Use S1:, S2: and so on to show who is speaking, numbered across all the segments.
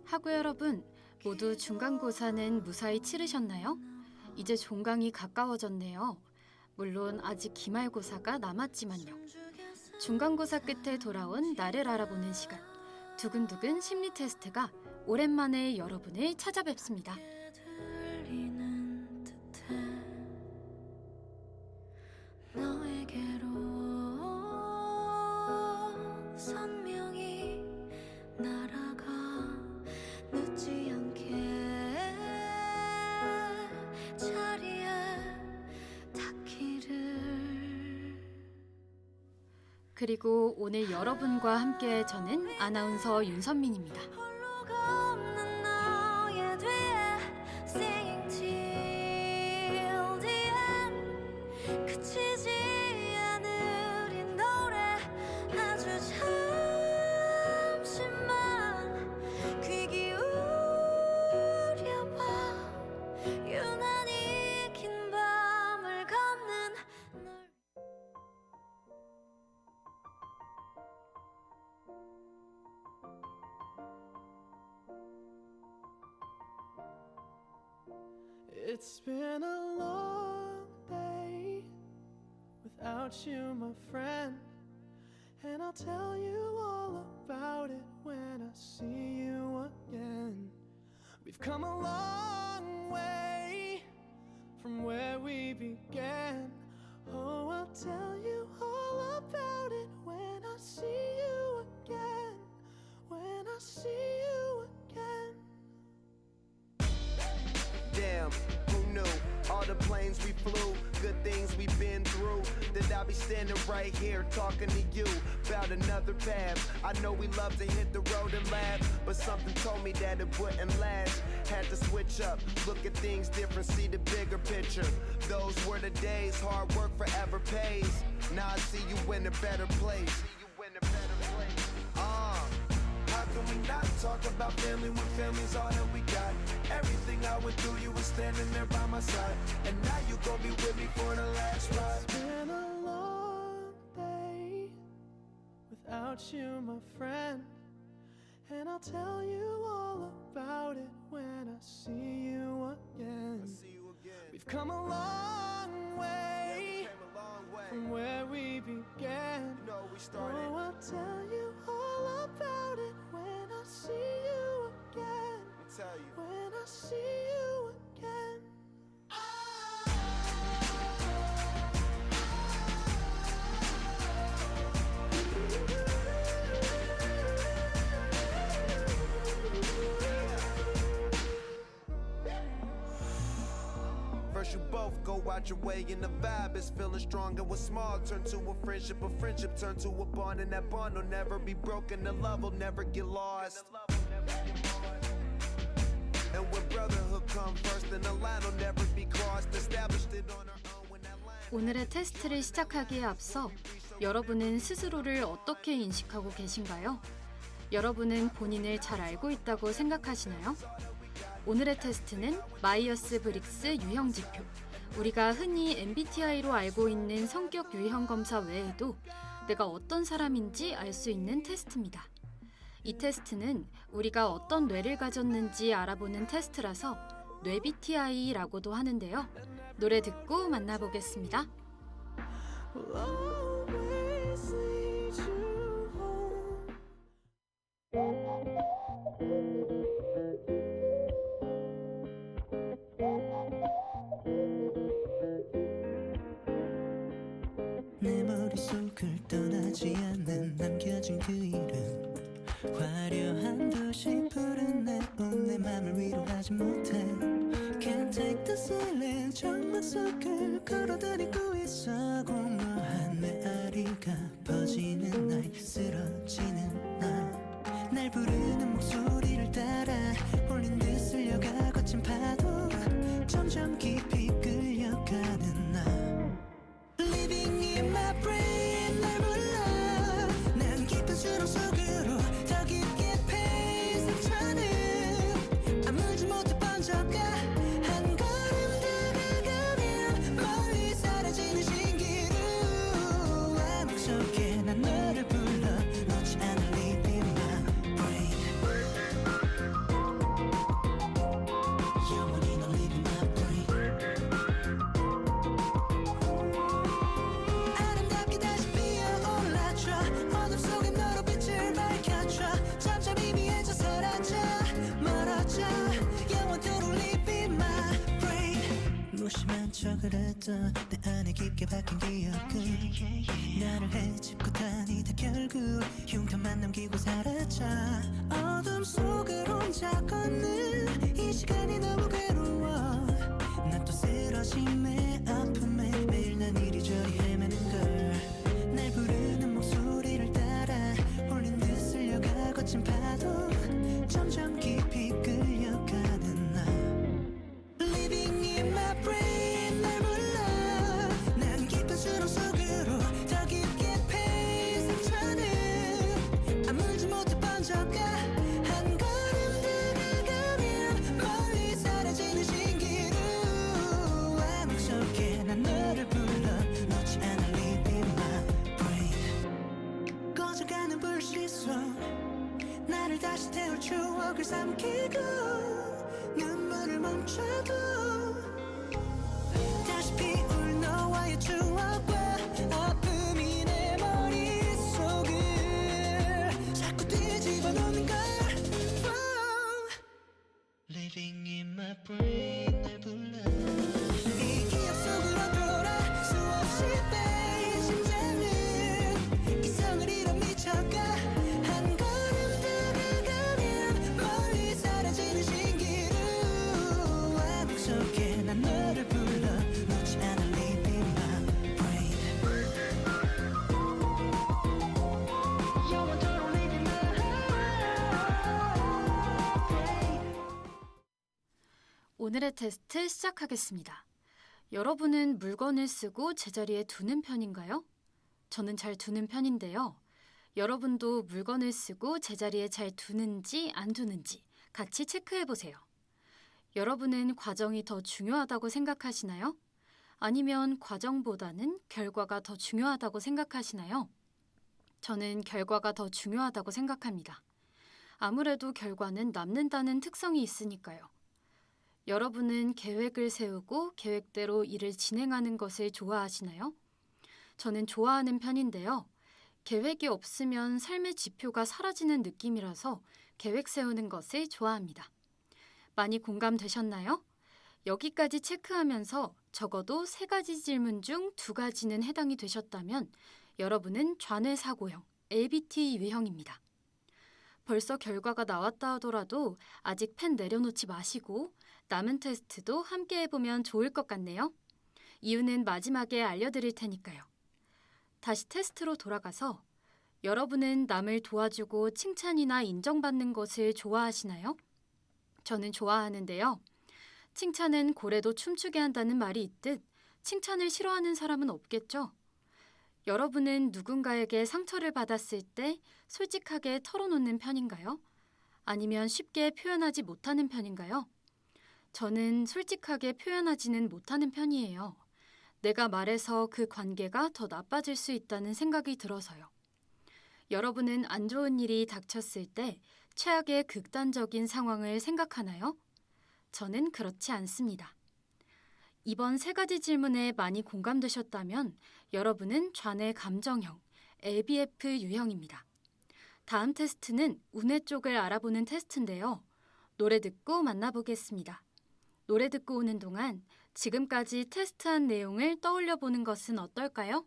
S1: 학우 여러분, 모두 중간고사는 무사히 치르셨나요? 이제 종강이 가까워졌네요. 물론 아직 기말고사가 남았지만요. 중간고사 끝에 돌아온 나를 알아보는 시간. 두근두근 심리 테스트가 오랜만에 여러분을 찾아뵙습니다. 그리고 오늘 여러분과 함께 저는 아나운서 윤선민입니다.
S2: It's been a long day without you, my friend, and I'll tell you all about it when I see you again. We've come a long way from where we began. Oh, I'll tell you all about it when I see you again. When I see you again.
S3: Damn, who knew? All the planes we flew, good things we've been through. That I'll be standing right here talking to you about another path. I know we love to hit the road and laugh, but something told me that it wouldn't last. Had to switch up, look at things different, see the bigger picture. Those were the days, hard work forever pays. Now I see you in a better place. How can we not talk about family when family's all that we got? Everything I went through, you were standing there by my side, and now you gon' be with me for the last ride.
S2: It's been a long day without you, my friend, and I'll tell you all about it when I see you again. We've come a long way from where we began. Oh, I'll tell you all about it when I see you again. When I see you again.
S3: First you both go out your way and the vibe is feeling strong, and what's small turn to a friendship turn to a bond, and that bond will never be broken, the love will never get lost. And when brotherhood come first, then the line will never be crossed. Established it on our own when that line.
S1: 오늘의 테스트를 시작하기에 앞서 여러분은 스스로를 어떻게 인식하고 계신가요? 여러분은 본인을 잘 알고 있다고 생각하시나요? 오늘의 테스트는 마이어스 브릭스 유형 지표, 우리가 흔히 MBTI로 알고 있는 성격 유형 검사 외에도 내가 어떤 사람인지 알 수 있는 테스트입니다. 이 테스트는 우리가 어떤 뇌를 가졌는지 알아보는 테스트라서 뇌BTI라고도 하는데요. 노래 듣고 만나보겠습니다.
S2: Will always lead you home.
S4: 내 머릿속을 떠나지 않는 남겨진 그 이름, 화려한 도시 푸른 내온 내 맘을 위로하지 못해. Can't take the silence, 정막 속을 걸어다니고 있어. 공허한 메아리가 퍼지는 날, 쓰러지는 날 부르는 목소리를 따라 홀린 듯 쓸려가 거친 파도, 점점 깊이 끌려가는 나. Living in my brain, 날 몰라. 난 깊은 수렁 속으로 더 깊게 패인 상처는 아물지 못해 번져가. 한 걸음 다가가면 멀리 사라지는 신기루. 암흑 속에 난 너를 불러 놓지 않아. 있어 내 안에 깊게 박힌 기억은 나를 헤집고 다니다 결국 흉터만 남기고 사라져 어둠 속을 혼자 걷는 이 시간이 너무 괴로워 나 또 쓰러짐에 아픔에 매일 난 이리저리 헤매는 걸 날 부르는 목소리를 따라 홀린 듯 쓸려가 거친 파도 점점 깊이 끌려가는 나 Living in my brain 날 불러 난 깊은 수렁 속으로 더 깊게 패인 상처는 아물지 못해 번져가 한 걸음 다가가면 멀리 사라지는 신기루 암흑 속에 난 너를 불러 놓지 않아 Live in my brain 꺼져가는 불빛 속 나를 다시 태울 추억을 삼키고 눈물을 멈춰도 다시 피울 너와의 추억과 아픔이 내 머릿속을 자꾸 뒤집어 놓는 걸 Living in my brain 날 불러 이 기억 속으로 돌아 수없이 빼인 심장은 이성을 잃어 미쳐가 한 걸음 다가가면 멀리 사라지는 신기루 암흑 속에 난 너를 불러 놓지 않아 Live in my brain 영원토록 Live in my brain
S1: 오늘의 테스트 시작하겠습니다. 여러분은 물건을 쓰고 제자리에 두는 편인가요? 저는 잘 두는 편인데요. 여러분도 물건을 쓰고 제자리에 잘 두는지 안 두는지 같이 체크해 보세요. 여러분은 과정이 더 중요하다고 생각하시나요? 아니면 과정보다는 결과가 더 중요하다고 생각하시나요? 저는 결과가 더 중요하다고 생각합니다. 아무래도 결과는 남는다는 특성이 있으니까요. 여러분은 계획을 세우고 계획대로 일을 진행하는 것을 좋아하시나요? 저는 좋아하는 편인데요. 계획이 없으면 삶의 지표가 사라지는 느낌이라서 계획 세우는 것을 좋아합니다. 많이 공감되셨나요? 여기까지 체크하면서 적어도 3가지 질문 중 2가지는 해당이 되셨다면 여러분은 좌뇌사고형, LBT 유형입니다. 벌써 결과가 나왔다 하더라도 아직 펜 내려놓지 마시고 남은 테스트도 함께 해보면 좋을 것 같네요. 이유는 마지막에 알려드릴 테니까요. 다시 테스트로 돌아가서 여러분은 남을 도와주고 칭찬이나 인정받는 것을 좋아하시나요? 저는 좋아하는데요. 칭찬은 고래도 춤추게 한다는 말이 있듯 칭찬을 싫어하는 사람은 없겠죠? 여러분은 누군가에게 상처를 받았을 때 솔직하게 털어놓는 편인가요? 아니면 쉽게 표현하지 못하는 편인가요? 저는 솔직하게 표현하지는 못하는 편이에요. 내가 말해서 그 관계가 더 나빠질 수 있다는 생각이 들어서요. 여러분은 안 좋은 일이 닥쳤을 때 최악의 극단적인 상황을 생각하나요? 저는 그렇지 않습니다. 이번 3가지 질문에 많이 공감되셨다면 여러분은 좌뇌 감정형, LBF 유형입니다. 다음 테스트는 운해 쪽을 알아보는 테스트인데요. 노래 듣고 만나보겠습니다. 노래 듣고 오는 동안 지금까지 테스트한 내용을 떠올려 보는 것은 어떨까요?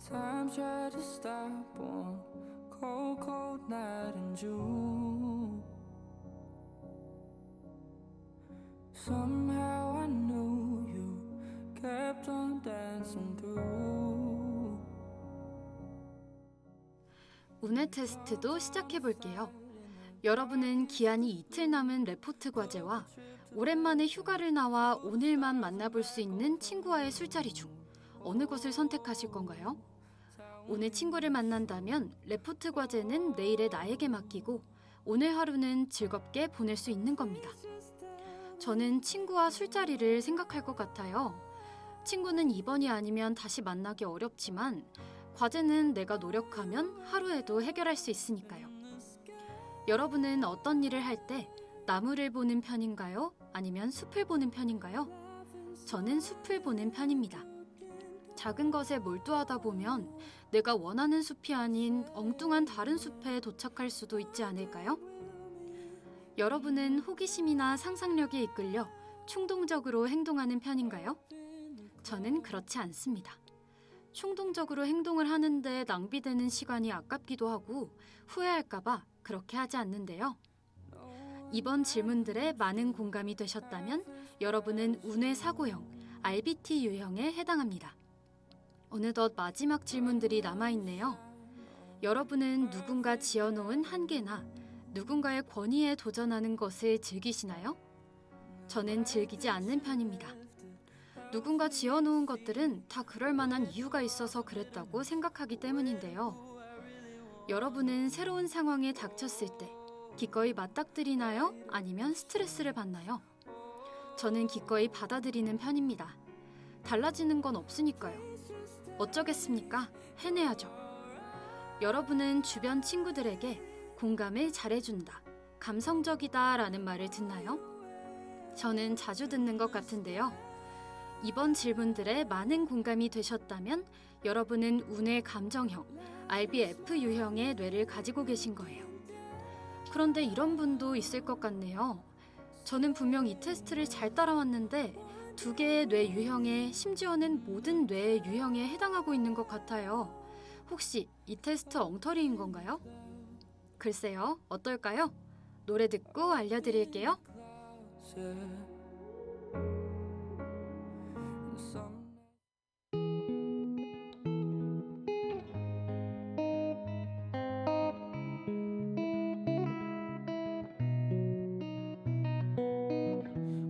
S5: Time tried to stop one cold, cold night in June. Somehow I knew you kept on dancing through.
S1: 운해 테스트도 시작해 볼게요. 여러분은 기한이 이틀 남은 레포트 과제와 오랜만에 휴가를 나와 오늘만 만나볼 수 있는 친구와의 술자리 중 어느 것을 선택하실 건가요? 오늘 친구를 만난다면 레포트 과제는 내일의 나에게 맡기고 오늘 하루는 즐겁게 보낼 수 있는 겁니다. 저는 친구와 술자리를 생각할 것 같아요. 친구는 이번이 아니면 다시 만나기 어렵지만 과제는 내가 노력하면 하루에도 해결할 수 있으니까요. 여러분은 어떤 일을 할 때 나무를 보는 편인가요? 아니면 숲을 보는 편인가요? 저는 숲을 보는 편입니다. 작은 것에 몰두하다 보면 내가 원하는 숲이 아닌 엉뚱한 다른 숲에 도착할 수도 있지 않을까요? 여러분은 호기심이나 상상력에 이끌려 충동적으로 행동하는 편인가요? 저는 그렇지 않습니다. 충동적으로 행동을 하는데 낭비되는 시간이 아깝기도 하고 후회할까봐 그렇게 하지 않는데요. 이번 질문들에 많은 공감이 되셨다면 여러분은 운의 사고형, RBT 유형에 해당합니다. 어느덧 마지막 질문들이 남아있네요. 여러분은 누군가 지어놓은 한계나 누군가의 권위에 도전하는 것을 즐기시나요? 저는 즐기지 않는 편입니다. 누군가 지어놓은 것들은 다 그럴 만한 이유가 있어서 그랬다고 생각하기 때문인데요. 여러분은 새로운 상황에 닥쳤을 때 기꺼이 맞닥뜨리나요? 아니면 스트레스를 받나요? 저는 기꺼이 받아들이는 편입니다. 달라지는 건 없으니까요. 어쩌겠습니까? 해내야죠. 여러분은 주변 친구들에게 공감을 잘해준다, 감성적이다 라는 말을 듣나요? 저는 자주 듣는 것 같은데요. 이번 질문들에 많은 공감이 되셨다면 여러분은 운의 감정형, RBF 유형의 뇌를 가지고 계신 거예요. 그런데 이런 분도 있을 것 같네요. 저는 분명 이 테스트를 잘 따라왔는데 2개의 뇌 유형에, 심지어는 모든 뇌 유형에 해당하고 있는 것 같아요. 혹시 이 테스트 엉터리인 건가요? 글쎄요, 어떨까요? 노래 듣고 알려드릴게요.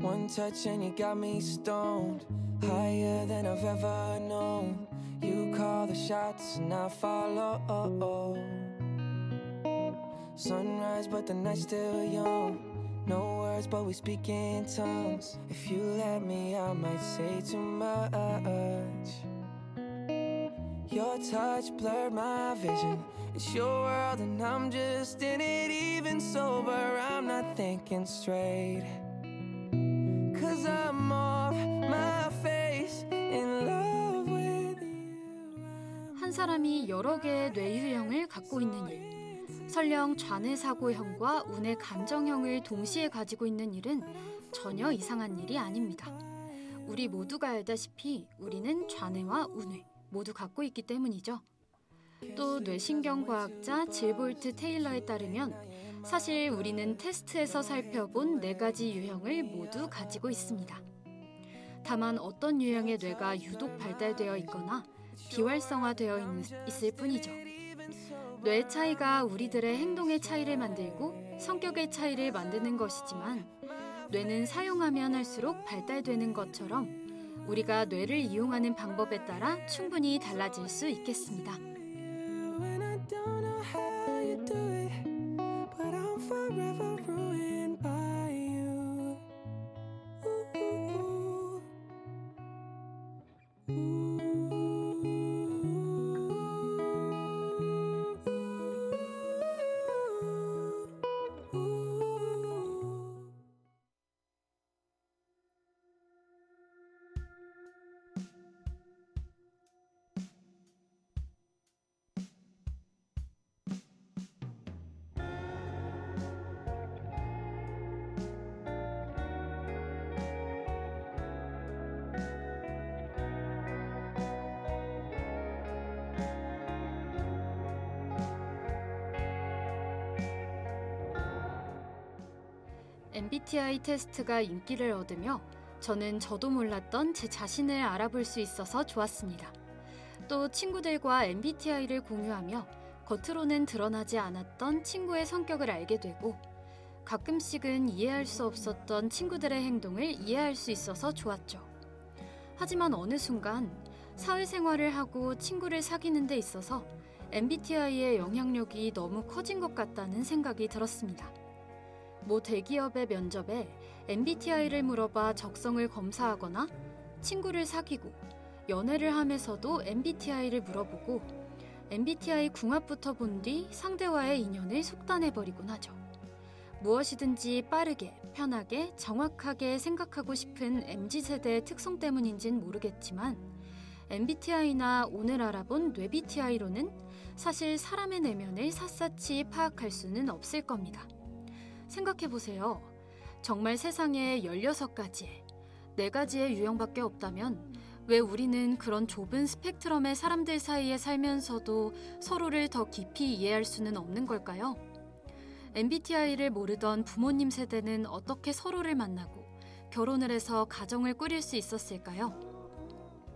S5: One touch and you got me stoned, higher than I've ever known. You call the shots and I follow. Sunrise but the night's still young. No words but we speak in tongues. If you let me I might say too much. Your touch blurred my vision. It's your world and I'm just in it. Even sober I'm not thinking straight. Cause I'm off my face in love with you.
S1: 한 사람이 여러 개의 뇌 유형을 갖고 있는 일. 설령 좌뇌 사고형과 우뇌 감정형을 동시에 가지고 있는 일은 전혀 이상한 일이 아닙니다. 우리 모두가 알다시피 우리는 좌뇌와 우뇌 모두 갖고 있기 때문이죠. 또 뇌신경과학자 질볼트 테일러에 따르면 사실 우리는 테스트에서 살펴본 4가지 유형을 모두 가지고 있습니다. 다만 어떤 유형의 뇌가 유독 발달되어 있거나 비활성화되어 있을 뿐이죠. 뇌의 차이가 우리들의 행동의 차이를 만들고 성격의 차이를 만드는 것이지만 뇌는 사용하면 할수록 발달되는 것처럼 우리가 뇌를 이용하는 방법에 따라 충분히 달라질 수 있겠습니다.
S5: And I don't know how you do it, but I'm forever ruined by you.
S1: MBTI 테스트가 인기를 얻으며 저는 저도 몰랐던 제 자신을 알아볼 수 있어서 좋았습니다. 또 친구들과 MBTI를 공유하며 겉으로는 드러나지 않았던 친구의 성격을 알게 되고 가끔씩은 이해할 수 없었던 친구들의 행동을 이해할 수 있어서 좋았죠. 하지만 어느 순간 사회생활을 하고 친구를 사귀는 데 있어서 MBTI의 영향력이 너무 커진 것 같다는 생각이 들었습니다. 모 대기업의 면접에 MBTI를 물어봐 적성을 검사하거나 친구를 사귀고 연애를 하면서도 MBTI를 물어보고 MBTI 궁합부터 본 뒤 상대와의 인연을 속단해버리곤 하죠. 무엇이든지 빠르게, 편하게, 정확하게 생각하고 싶은 MZ세대의 특성 때문인진 모르겠지만 MBTI나 오늘 알아본 뇌BTI로는 사실 사람의 내면을 샅샅이 파악할 수는 없을 겁니다. 생각해보세요. 정말 세상에 16가지의, 4가지의 유형밖에 없다면 왜 우리는 그런 좁은 스펙트럼의 사람들 사이에 살면서도 서로를 더 깊이 이해할 수는 없는 걸까요? MBTI를 모르던 부모님 세대는 어떻게 서로를 만나고 결혼을 해서 가정을 꾸릴 수 있었을까요?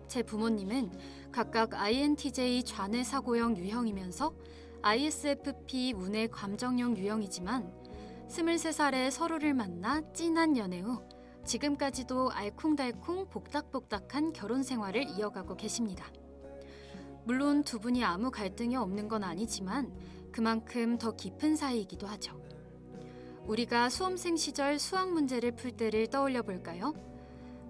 S1: 제 부모님은 각각 INTJ 좌뇌 사고형 유형이면서 ISFP 우뇌 감정형 유형이지만 23살에 서로를 만나 찐한 연애 후 지금까지도 알콩달콩 복닥복닥한 결혼 생활을 이어가고 계십니다. 물론 두 분이 아무 갈등이 없는 건 아니지만 그만큼 더 깊은 사이이기도 하죠. 우리가 수험생 시절 수학 문제를 풀 때를 떠올려 볼까요?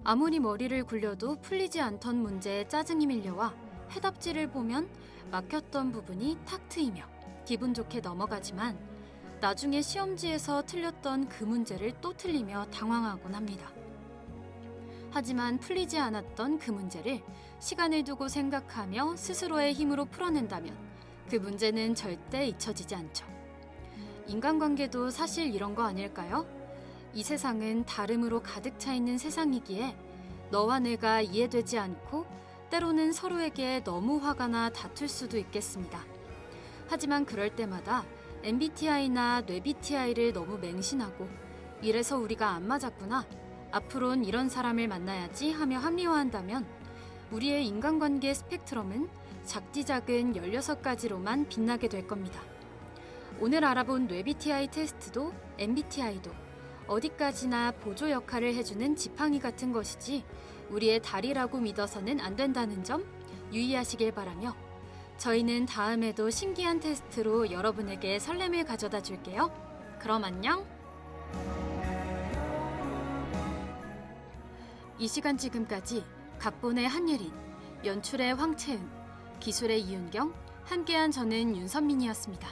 S1: 아무리 머리를 굴려도 풀리지 않던 문제에 짜증이 밀려와 해답지를 보면 막혔던 부분이 탁 트이며 기분 좋게 넘어가지만 나중에 시험지에서 틀렸던 그 문제를 또 틀리며 당황하곤 합니다. 하지만 풀리지 않았던 그 문제를 시간을 두고 생각하며 스스로의 힘으로 풀어낸다면 그 문제는 절대 잊혀지지 않죠. 인간관계도 사실 이런 거 아닐까요? 이 세상은 다름으로 가득 차 있는 세상이기에 너와 내가 이해되지 않고 때로는 서로에게 너무 화가 나 다툴 수도 있겠습니다. 하지만 그럴 때마다 MBTI나 뇌BTI를 너무 맹신하고 이래서 우리가 안 맞았구나, 앞으론 이런 사람을 만나야지 하며 합리화한다면 우리의 인간관계 스펙트럼은 작디작은 16가지로만 빛나게 될 겁니다. 오늘 알아본 뇌BTI 테스트도 MBTI도 어디까지나 보조 역할을 해주는 지팡이 같은 것이지 우리의 다리라고 믿어서는 안 된다는 점 유의하시길 바라며 저희는 다음에도 신기한 테스트로 여러분에게 설렘을 가져다 줄게요. 그럼 안녕! 이 시간 지금까지 각본의 한예린, 연출의 황채은, 기술의 이윤경, 함께한 저는 윤선민이었습니다.